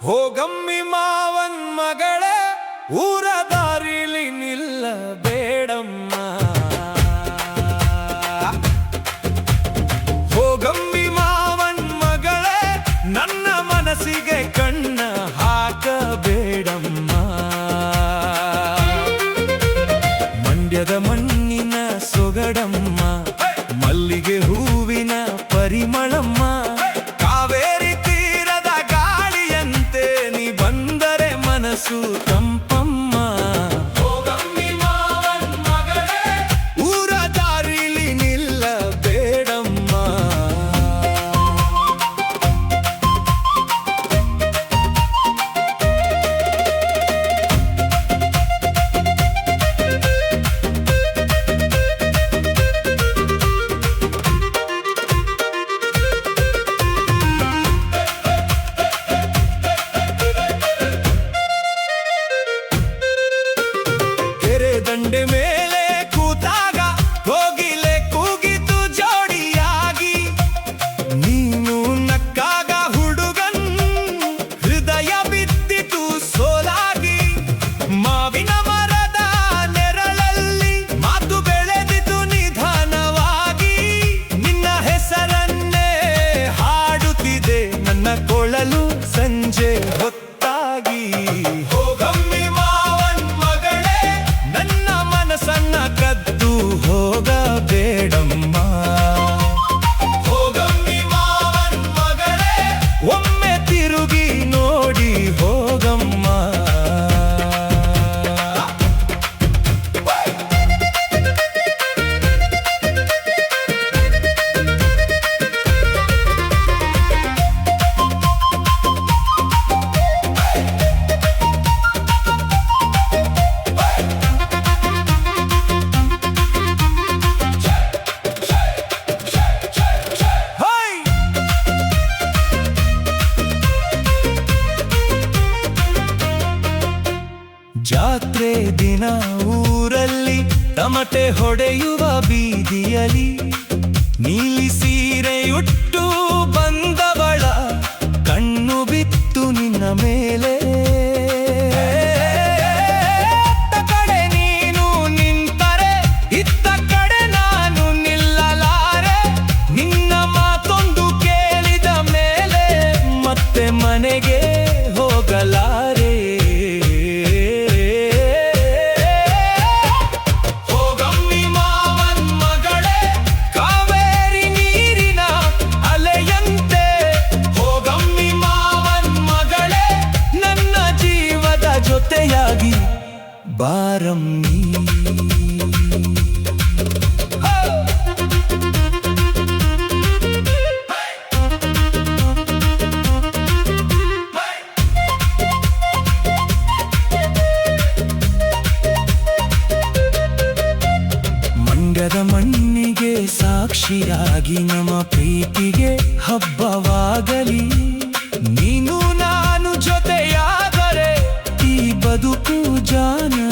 ಹೋಗಮ್ಮಿ ಮಾವನ್ ಮಗಳೇ, ಊರ ದಾರಿಲಿ ನಿಲ್ಲಬೇಡಮ್ಮ. ಹೋಗಮ್ಮಿ ಮಾವನ್ ಮಗಳೇ, ನನ್ನ ಮನಸ್ಸಿಗೆ ಕಣ್ಣ ಹಾಕಬೇಡಮ್ಮ. ಮಂಡ್ಯದ ಮಣ್ಣಿನ ಸೊಗಡಮ್ಮ, ಮಲ್ಲಿಗೆ ಹೂವಿನ ಪರಿಮಳಮ್ಮ. ಕಾವೇರಿ ತೀರದ ಗಾಳಿಯಂತೆ ನೀ ಬಂದರೆ ಮನಸ್ಸು ತಂಪಮ್ಮ. ಹೋಗಮ್ಮಿ ಮಾವನ್ ಮಗಳೇ, ಊರ ದಾರಿಲಿ ನಿಲ್ಲಬೇಡಮ್ಮ. ದಂಡೆ ಮೇಲೆ ಕೂತಾಗ ಹೋಗಿಲೆ ಕೂಗಿತು ಜೋಡಿಯಾಗಿ. ನೀನು ನಕ್ಕಾಗ ಹುಡುಗನ್ ಹೃದಯ ಬಿದ್ದಿತು ಸೋಲಾಗಿ. ಮಾವಿನ ಮರದ ನೆರಳಲ್ಲಿ ಮಾತು ಬೆಳೆದಿತು ನಿಧಾನವಾಗಿ. ನಿನ್ನ ಹೆಸರನ್ನೇ ಹಾಡುತ್ತಿದೆ ನನ್ನ ಕೊಳಲು ಸಂಜೆ ಹೊತ್ತಾಗಿ. ಹೋಗಮ್ಮಿ ಮಾವನ್ ಮಗಳೇ, ನನ್ನ ಮನಸ್ಸನ್ನ ಕದ್ದು ಹೋಗಬೇಡಮ್ಮ. ಹೋಗಮ್ಮಿ ಮಾವನ್ ಮಗಳೇ, ಒಮ್ಮೆ ತಿರುಗಿ ನೋಡಿ ಹೋಗಮ್ಮ. ಜಾತ್ರೆ ದಿನ ಊರಲ್ಲಿ ತಮಟೆ ಹೊಡೆಯುವ ಬೀದಿಯಲ್ಲಿ ನೀಲಿ ಸೀರೆಯುಟ್ಟು ಬಂದವಳ ಕಣ್ಣು ಬಿತ್ತು ನಿನ್ನ ಮೇಲೆ. ಅತ್ತ ಕಡೆ ನೀನು ನಿಂತರೆ ಇತ್ತ ಕಡೆ ನಾನು ನಿಲ್ಲಲಾರೆ. ನಿನ್ನ ಮಾತೊಂದು ಕೇಳಿದ ಮೇಲೆ ಮತ್ತೆ ಮನೆಗೆ ಹೋಗಲಾರೆ. ಜೊತೆಯಾಗಿ ಬಾರಮ್ಮಿ. ಮಂಡ್ಯದ ಮಣ್ಣಿಗೆ ಸಾಕ್ಷಿಯಾಗಿ ನಮ್ಮ ಪ್ರೀತಿಗೆ ಹಬ್ಬವಾಗಲಿ. ನೀನು ನಾನು ಜೊತೆಯಾದರೆ ಈ ಬದುಕು ಜಾನಪದವಾಗಲಿ.